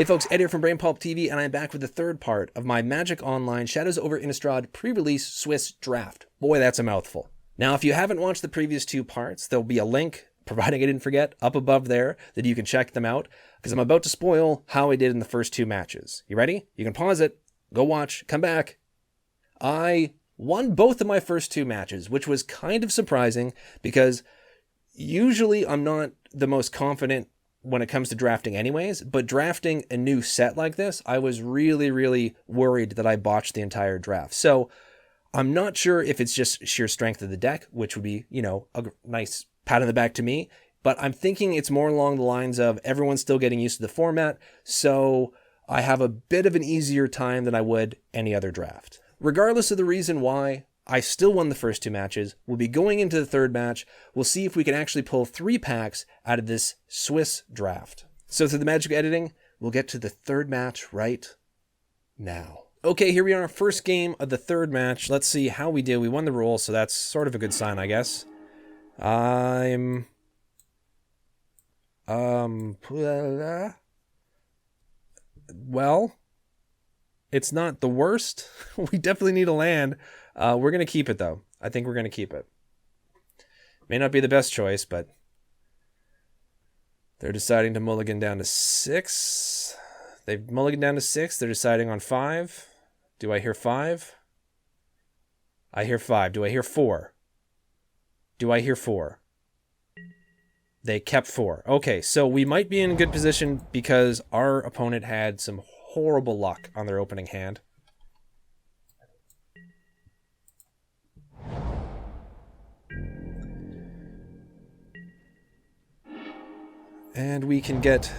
Hey folks, Ed here from Brain Pulp TV, and I'm back with the third part of my Magic Online Shadows Over Innistrad Pre-Release Swiss draft. Boy, that's a mouthful. Now, if you haven't watched the previous two parts, there'll be a link, providing I didn't forget, up above there that you can check them out, because I'm about to spoil how I did in the first two matches. You ready? You can pause it, go watch, come back. I won both of my first two matches, which was kind of surprising, because usually I'm not the most confident when it comes to drafting anyways, but drafting a new set like this, I was really worried that I botched the entire draft. So I'm not sure if it's just sheer strength of the deck, which would be, a nice pat on the back to me, but I'm thinking it's more along the lines of everyone's still getting used to the format, so I have a bit of an easier time than I would any other draft. Regardless of the reason why, I still won the first two matches. We'll be going into the third match. We'll see if we can actually pull 3 packs out of this Swiss draft. So through the magic editing, we'll get to the third match right now. Okay, here we are, first game of the third match. Let's see how we do. We won the roll, so that's sort of a good sign, I guess. Well, it's not the worst. We definitely need a land. We're going to keep it, though. I think we're going to keep it. May not be the best choice, but they're deciding to mulligan down to 6. They've mulliganed down to 6. They're deciding on 5. Do I hear 5? I hear 5. Do I hear 4? Do I hear 4? They kept 4. Okay, so we might be in a good position because our opponent had some horrible luck on their opening hand. And we can get,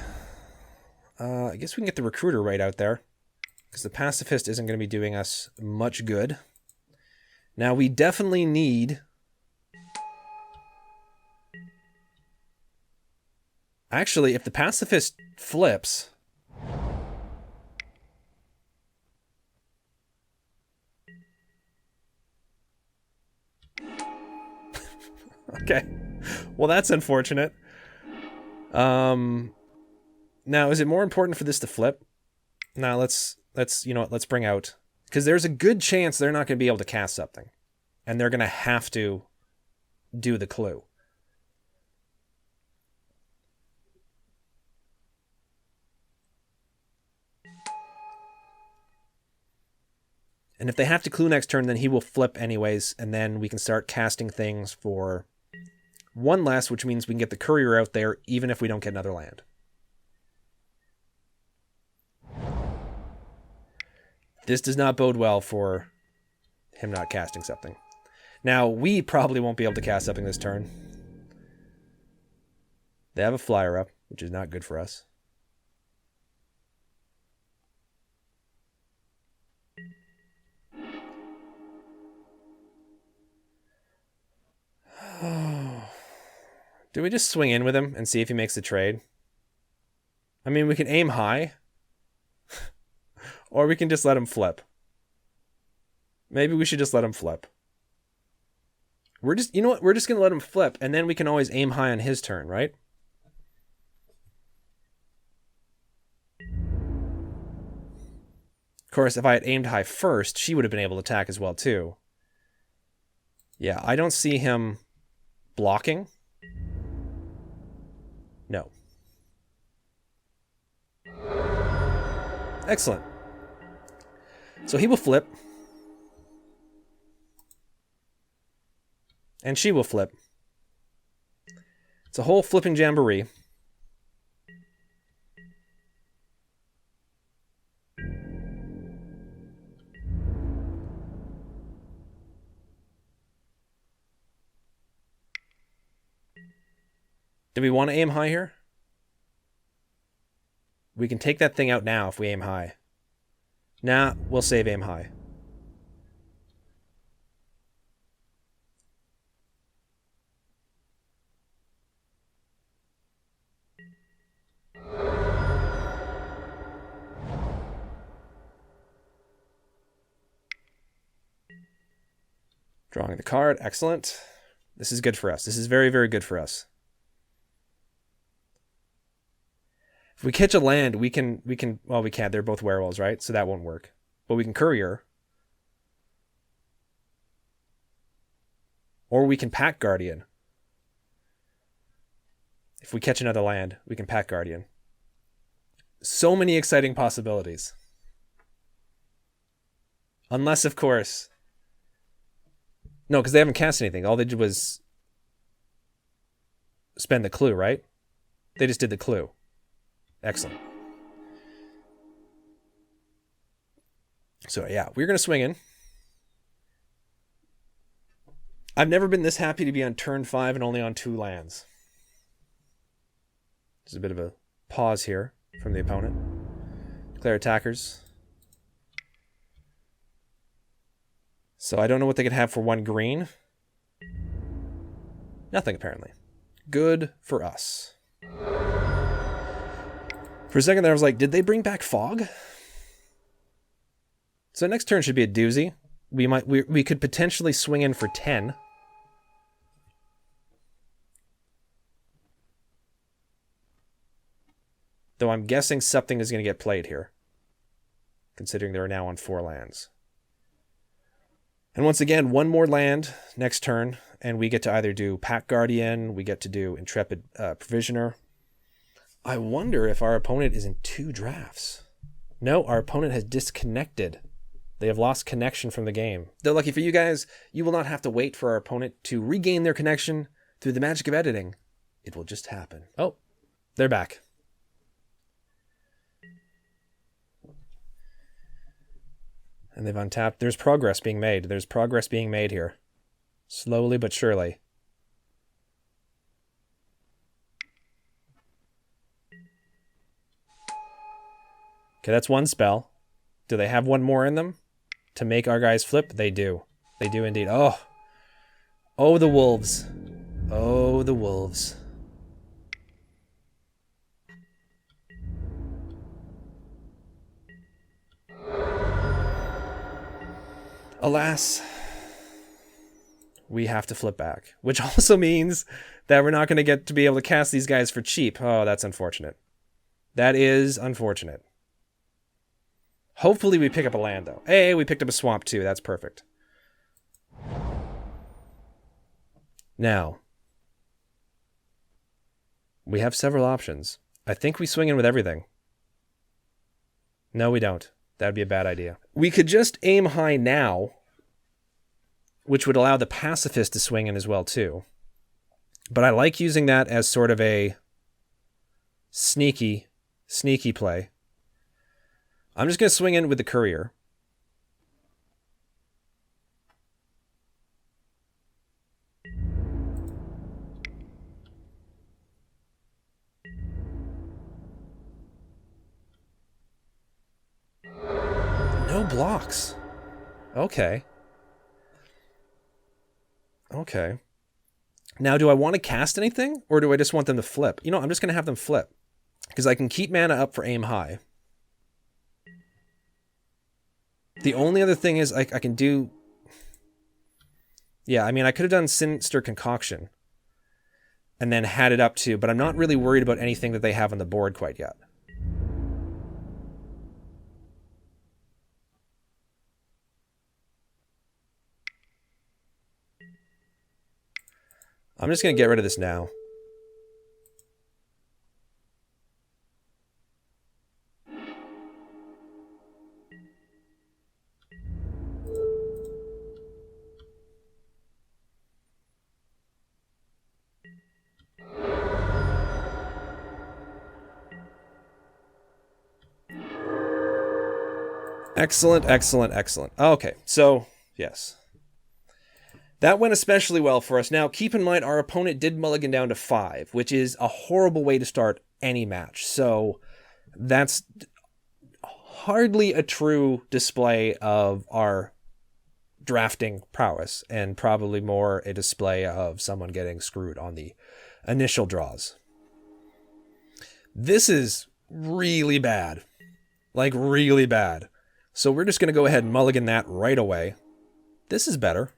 I guess we can get the recruiter right out there, because the pacifist isn't going to be doing us much good. Now we definitely need, actually, if the pacifist flips, okay, well that's unfortunate. Now, is it more important for this to flip? Now, let's bring out, because there's a good chance they're not going to be able to cast something, and they're going to have to do the clue. And if they have to clue next turn, then he will flip anyways, and then we can start casting things for 1 less, which means we can get the courier out there even if we don't get another land. This does not bode well for him not casting something. Now, we probably won't be able to cast something this turn. They have a flyer up, which is not good for us. Do we just swing in with him and see if he makes the trade? I mean, we can aim high. Or we can just let him flip. Maybe we should just let him flip. We're just, we're just going to let him flip, and then we can always aim high on his turn, right? Of course, if I had aimed high first, she would have been able to attack as well, too. Yeah, I don't see him blocking. No. Excellent. So he will flip. And she will flip. It's a whole flipping jamboree. Do we want to aim high here? We can take that thing out now if we aim high. Nah, we'll save aim high. Drawing the card, excellent. This is good for us. This is very good for us. If we catch a land, we can, well, we can't. They're both werewolves, right? So that won't work. But we can courier. Or we can pack guardian. If we catch another land, we can pack guardian. So many exciting possibilities. Unless, of course... No, because they haven't cast anything. All they did was spend the clue, right? They just did the clue. Excellent. So, yeah, we're going to swing in. I've never been this happy to be on turn 5 and only on 2 lands. There's a bit of a pause here from the opponent. Declare attackers. So I don't know what they could have for 1 green. Nothing, apparently. Good for us. For a second there, I was like, did they bring back Fog? So next turn should be a doozy. We could potentially swing in for 10. Though I'm guessing something is going to get played here, considering they're now on 4 lands. And once again, 1 more land next turn, and we get to either do Pack Guardian, we get to do Intrepid Provisioner. I wonder if our opponent is in 2 drafts. No, our opponent has disconnected. They have lost connection from the game. Though lucky for you guys, you will not have to wait for our opponent to regain their connection through the magic of editing. It will just happen. Oh, they're back. And they've untapped. There's progress being made. There's progress being made here. Slowly but surely. Okay, that's 1 spell. Do they have 1 more in them to make our guys flip? They do. They do indeed. Oh. Oh, the wolves. Oh, the wolves. Alas, we have to flip back, which also means that we're not going to get to be able to cast these guys for cheap. Oh, that's unfortunate. That is unfortunate. Hopefully we pick up a land, though. Hey, we picked up a swamp, too. That's perfect. Now, we have several options. I think we swing in with everything. No, we don't. That'd be a bad idea. We could just aim high now, which would allow the pacifist to swing in as well, too. But I like using that as sort of a sneaky play. I'm just going to swing in with the courier. No blocks. Okay. Okay. Now, do I want to cast anything? Or do I just want them to flip? You know, I'm just going to have them flip. Because I can keep mana up for aim high. The only other thing is I can do... Yeah, I mean, I could have done Sinister Concoction. And then had it up too. But I'm not really worried about anything that they have on the board quite yet. I'm just going to get rid of this now. Excellent, excellent, excellent. Okay, so, yes. That went especially well for us. Now, keep in mind, our opponent did mulligan down to 5, which is a horrible way to start any match. So, that's hardly a true display of our drafting prowess, and probably more a display of someone getting screwed on the initial draws. This is really bad. Like, really bad. So we're just going to go ahead and mulligan that right away. This is better.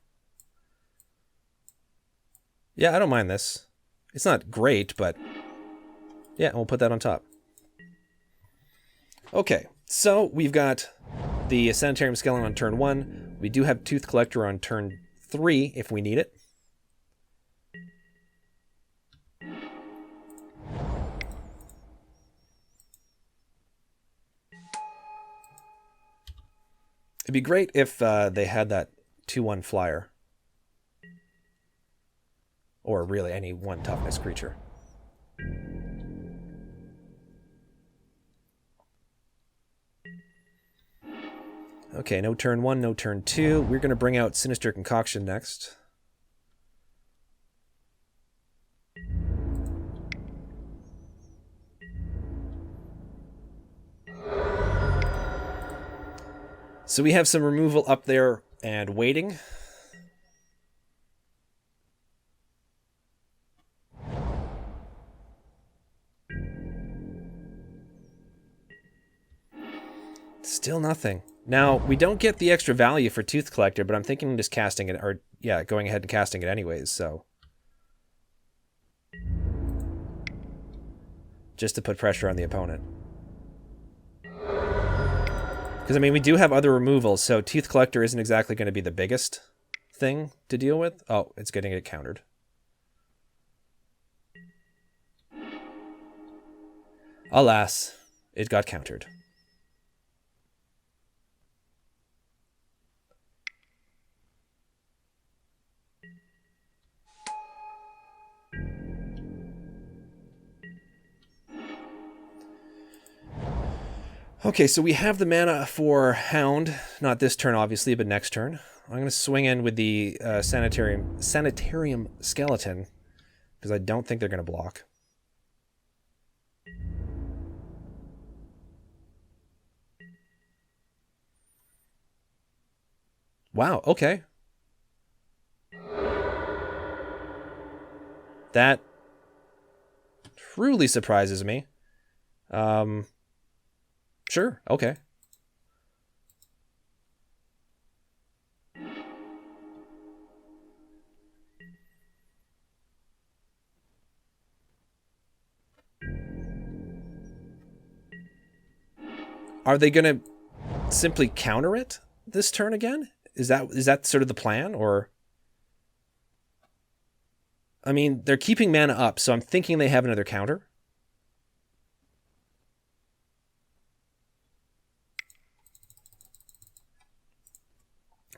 Yeah, I don't mind this. It's not great, but... Yeah, we'll put that on top. Okay, so we've got the Sanitarium Skeleton on turn 1. We do have Tooth Collector on turn 3 if we need it. It'd be great if they had that 2/1 flyer. Or really any 1 toughness creature. Okay, no turn 1, no turn 2. We're going to bring out Sinister Concoction next. So we have some removal up there and waiting. Still nothing. Now, we don't get the extra value for Tooth Collector, but I'm thinking just casting it, or yeah, going ahead and casting it anyways, so. Just to put pressure on the opponent. Because, I mean, we do have other removals, so Tooth Collector isn't exactly going to be the biggest thing to deal with. Oh, it's getting it countered. Alas, it got countered. Okay, so we have the mana for Hound. Not this turn, obviously, but next turn. I'm going to swing in with the Sanitarium Skeleton, because I don't think they're going to block. Wow, okay. That truly surprises me. Sure, okay. Are they going to simply counter it this turn again? Is that sort of the plan, or? I mean, they're keeping mana up, so I'm thinking they have another counter.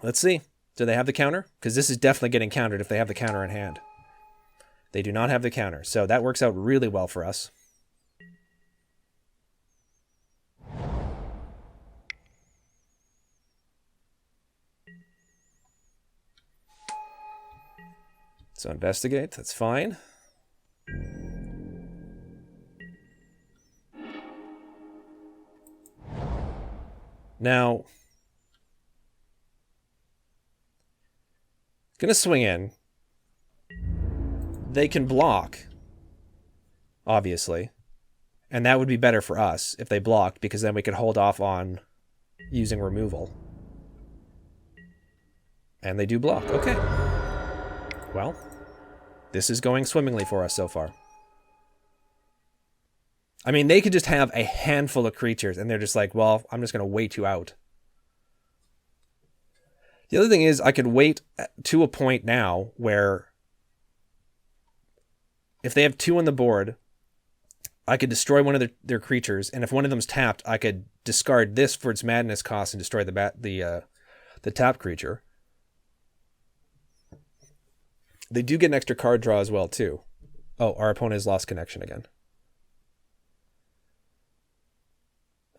Let's see. Do they have the counter? Because this is definitely getting countered if they have the counter in hand. They do not have the counter, so that works out really well for us. So investigate, that's fine. Now, gonna swing in. They can block, obviously, and that would be better for us if they blocked, because then we could hold off on using removal. And they do block. Okay. Well, this is going swimmingly for us so far. I mean, they could just have a handful of creatures, and they're just like, well, I'm just going to wait you out. The other thing is, I could wait to a point now where if they have 2 on the board, I could destroy one of their creatures, and if one of them's tapped, I could discard this for its madness cost and destroy the tap creature. They do get an extra card draw as well, too. Oh, our opponent has lost connection again.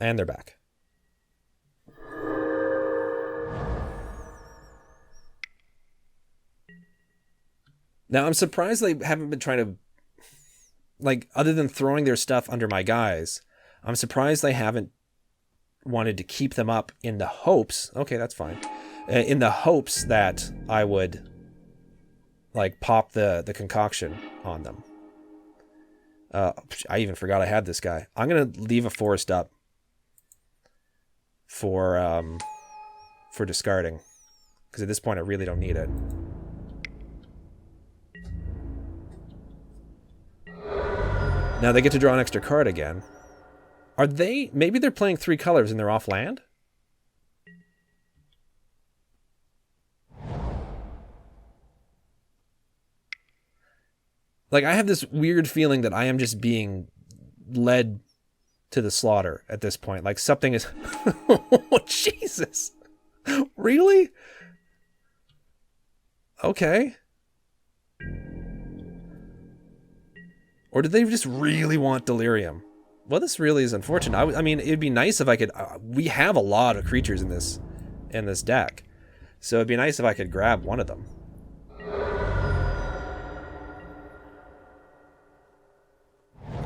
And they're back. Now, I'm surprised they haven't been trying to, like, other than throwing their stuff under my guys, I'm surprised they haven't wanted to keep them up in the hopes, okay, that's fine, in the hopes that I would, like, pop the concoction on them. I even forgot I had this guy. I'm going to leave a forest up for discarding, because at this point I really don't need it. Now they get to draw an extra card again. Are they... Maybe they're playing 3 colors and they're off land? Like, I have this weird feeling that I am just being led to the slaughter at this point. Like, something is... Oh, Jesus. Really? Okay. Or did they just really want Delirium? Well, this really is unfortunate. I mean, it'd be nice if I could... we have a lot of creatures in this deck. So it'd be nice if I could grab one of them.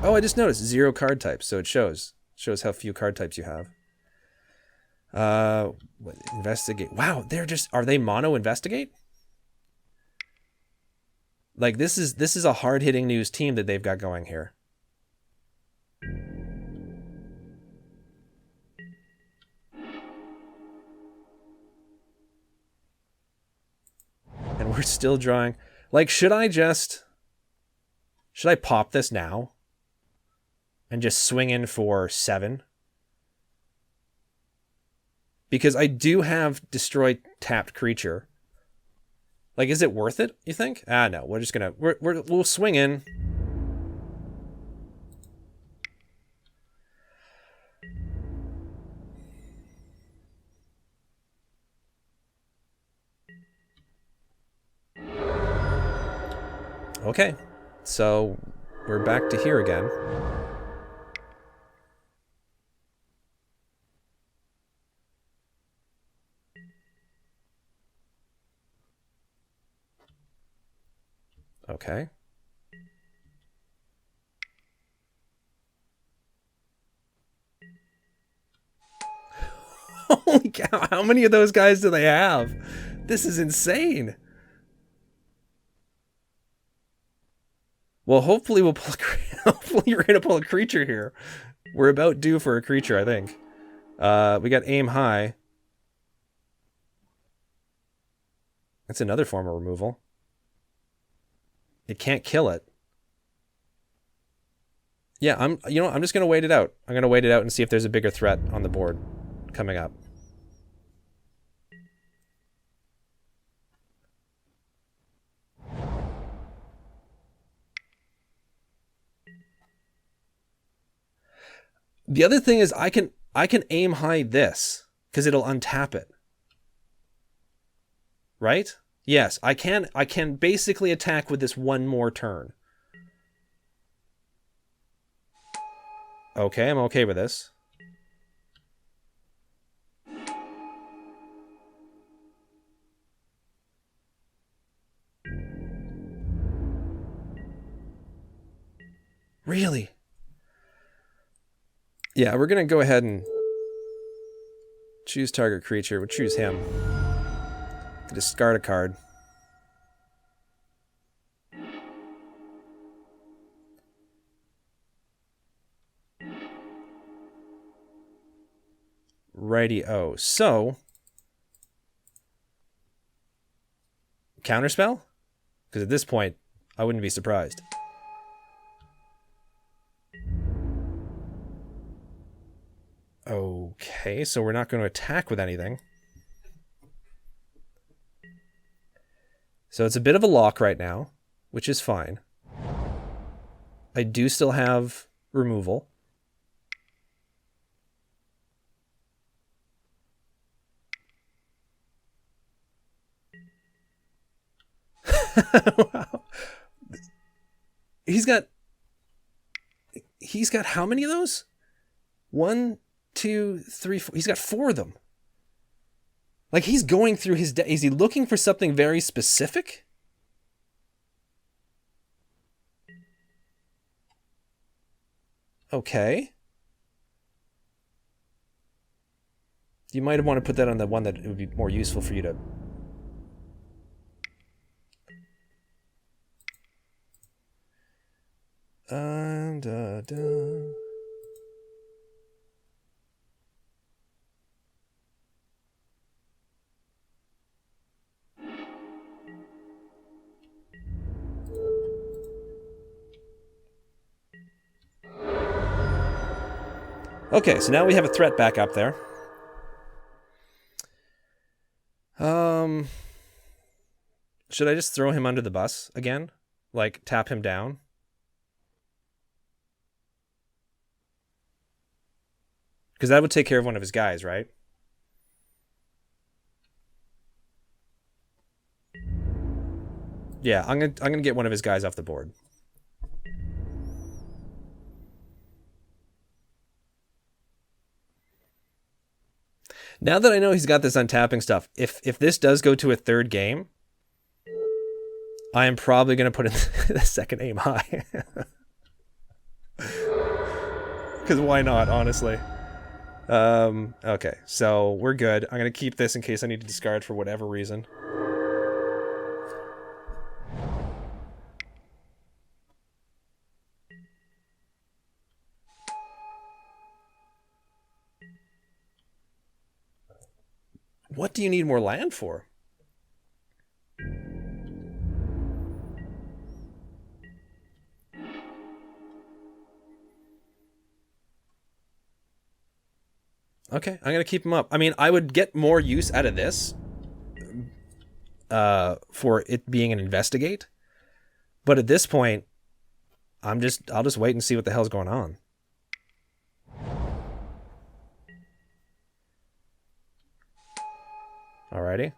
Oh, I just noticed 0 card types, so it shows how few card types you have. Investigate. Wow, are they mono investigate? Like, this is a hard-hitting news team that they've got going here. And we're still drawing. Like, should I pop this now? And just swing in for 7? Because I do have destroy tapped creature. Like, is it worth it, you think? Ah, no. We're just gonna... We'll swing in. Okay. So, we're back to here again. Okay. Holy cow, how many of those guys do they have? This is insane. Well, hopefully hopefully you're going to pull a creature here. We're about due for a creature, I think. We got aim high. That's another form of removal. It can't kill it. Yeah, I'm just going to wait it out. I'm going to wait it out and see if there's a bigger threat on the board coming up. The other thing is I can aim high this because it'll untap it. Right? Yes, I can basically attack with this one more turn. Okay, I'm okay with this. Really? Yeah, we're going to go ahead and choose target creature. We'll choose him. Discard a card. Righty-o. So, counterspell? Because at this point, I wouldn't be surprised. Okay, so we're not going to attack with anything. So it's a bit of a lock right now, which is fine. I do still have removal. Wow. He's got how many of those? 1, 2, 3, 4. He's got 4 of them. Like, he's going through his deck. Is he looking for something very specific? Okay. You might want to put that on the one that it would be more useful for you to... Okay, so now we have a threat back up there. Should I just throw him under the bus again? Like, tap him down? Because that would take care of one of his guys, right? Yeah, I'm gonna get one of his guys off the board. Now that I know he's got this untapping stuff, if this does go to a third game, I am probably going to put in the second aim high. Because why not, honestly? Okay, so we're good. I'm going to keep this in case I need to discard for whatever reason. What do you need more land for? Okay, I'm going to keep him up. I mean, I would get more use out of this for it being an investigate. But at this point, I'll just wait and see what the hell's going on. Alrighty.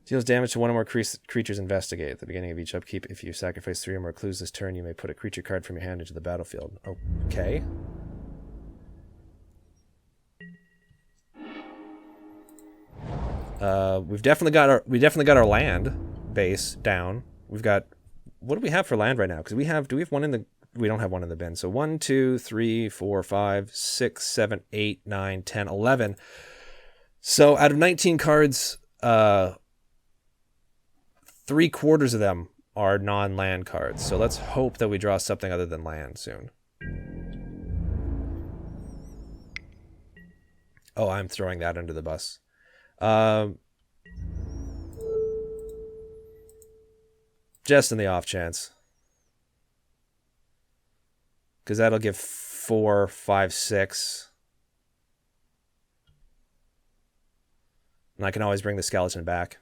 Deals damage to one or more creatures investigate. At the beginning of each upkeep, if you sacrifice 3 or more clues this turn, you may put a creature card from your hand into the battlefield. Okay. We've definitely got our land base down. We've got, what do we have for land right now? Because do we have one in the, we don't have one in the bin. So 1, 2, 3, 4, 5, 6, 7, 8, 9, 10, 11. So out of 19 cards, 3/4 of them are non-land cards. So let's hope that we draw something other than land soon. Oh, I'm throwing that under the bus. Just in the off chance. Because that'll give 4, 5, 6. And I can always bring the skeleton back.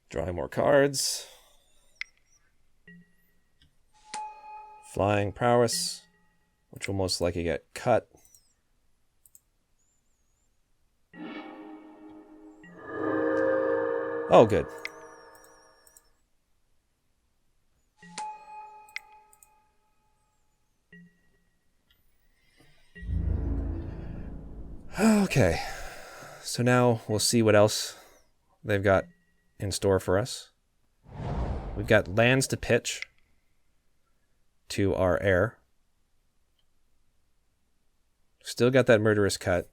Drawing more cards. Flying prowess, which will most likely get cut. Oh, good. Okay. So now we'll see what else they've got in store for us. We've got lands to pitch to our heir. Still got that murderous cut.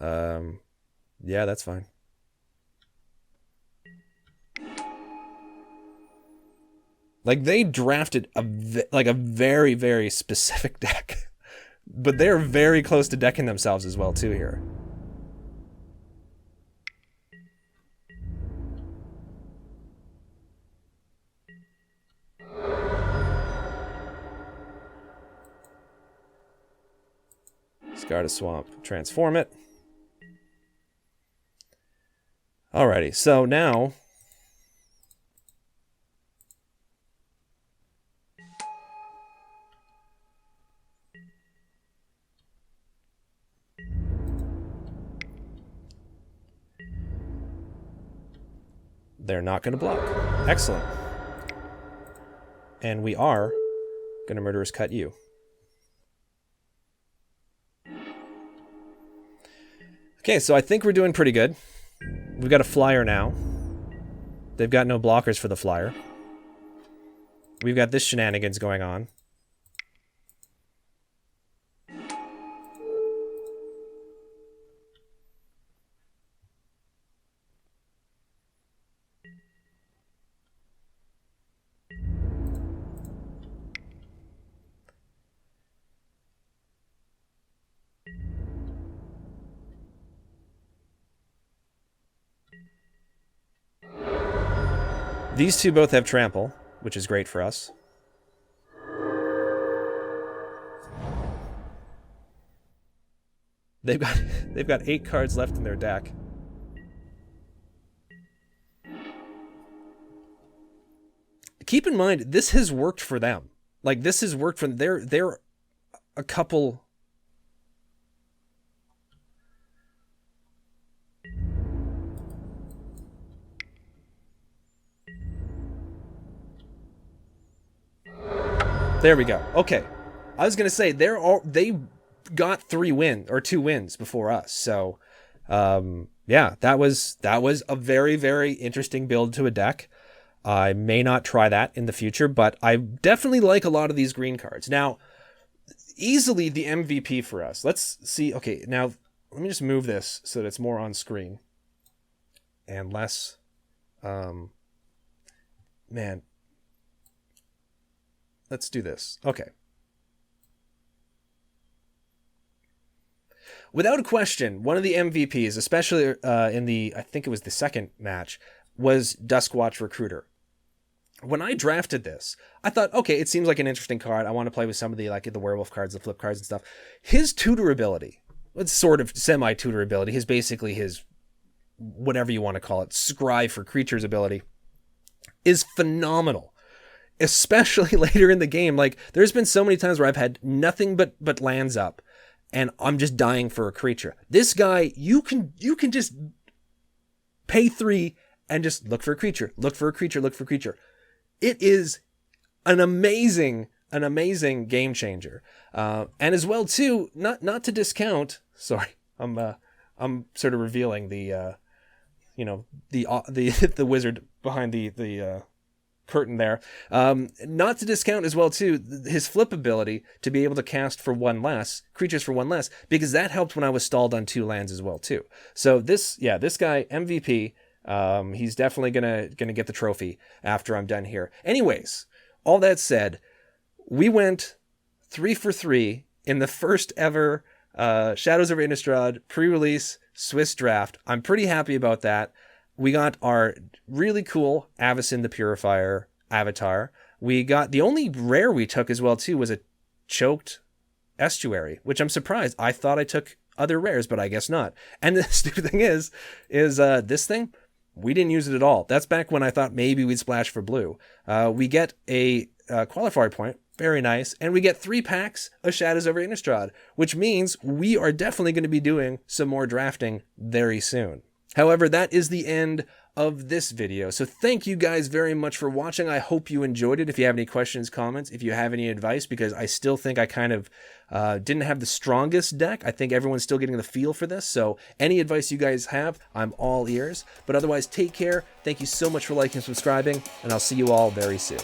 Yeah, that's fine. Like, they drafted a very, very specific deck. But they're very close to decking themselves as well, too, here. Discard a swamp. Transform it. Alrighty, so now... they're not going to block. Excellent. And we are going to murderous cut you. Okay, so I think we're doing pretty good. We've got a flyer now. They've got no blockers for the flyer. We've got this shenanigans going on. These two both have trample, which is great for us. They've got 8 cards left in their deck. Keep in mind, this has worked for them. Like, this has worked for them. They're a couple... There we go. Okay. I was going to say, they got 2 wins before us. So, yeah, that was a very, very interesting build to a deck. I may not try that in the future, but I definitely like a lot of these green cards. Now, easily the MVP for us. Let's see. Okay, now let me just move this so that it's more on screen and less, man. Let's do this. Okay. Without a question, one of the MVPs, especially in the, I think it was the second match, was Duskwatch Recruiter. When I drafted this, I thought, okay, it seems like an interesting card. I want to play with some of the werewolf cards, the flip cards and stuff. His tutor ability, it's sort of semi-tutor ability, his whatever you want to call it, scry for creatures ability, is phenomenal. Especially later in the game. Like, there's been so many times where I've had nothing but lands up, and I'm just dying for a creature. This guy, you can just pay 3 and just look for a creature, look for a creature, look for a creature. It is an amazing game changer. And as well too, not to discount. Sorry, I'm sort of revealing the the wizard behind the curtain there. Not to discount as well too his flip ability to be able to cast for 1 less creatures for 1 less, because that helped when I was stalled on 2 lands as well too. So this guy MVP. He's definitely gonna get the trophy after I'm done here. Anyways, all that said, we went 3 for 3 in the first ever Shadows Over Innistrad pre-release Swiss draft. I'm pretty happy about that. We got our really cool Avacyn the Purifier avatar. We got the only rare we took as well too was a choked estuary, which I'm surprised. I thought I took other rares, but I guess not. And the stupid thing is this thing. We didn't use it at all. That's back when I thought maybe we'd splash for blue. We get a qualifier point. Very nice. And we get 3 packs of Shadows Over Innistrad, which means we are definitely going to be doing some more drafting very soon. However, that is the end of this video. So thank you guys very much for watching. I hope you enjoyed it. If you have any questions, comments, if you have any advice, because I still think I kind of didn't have the strongest deck. I think everyone's still getting the feel for this. So any advice you guys have, I'm all ears. But otherwise, take care. Thank you so much for liking and subscribing, and I'll see you all very soon.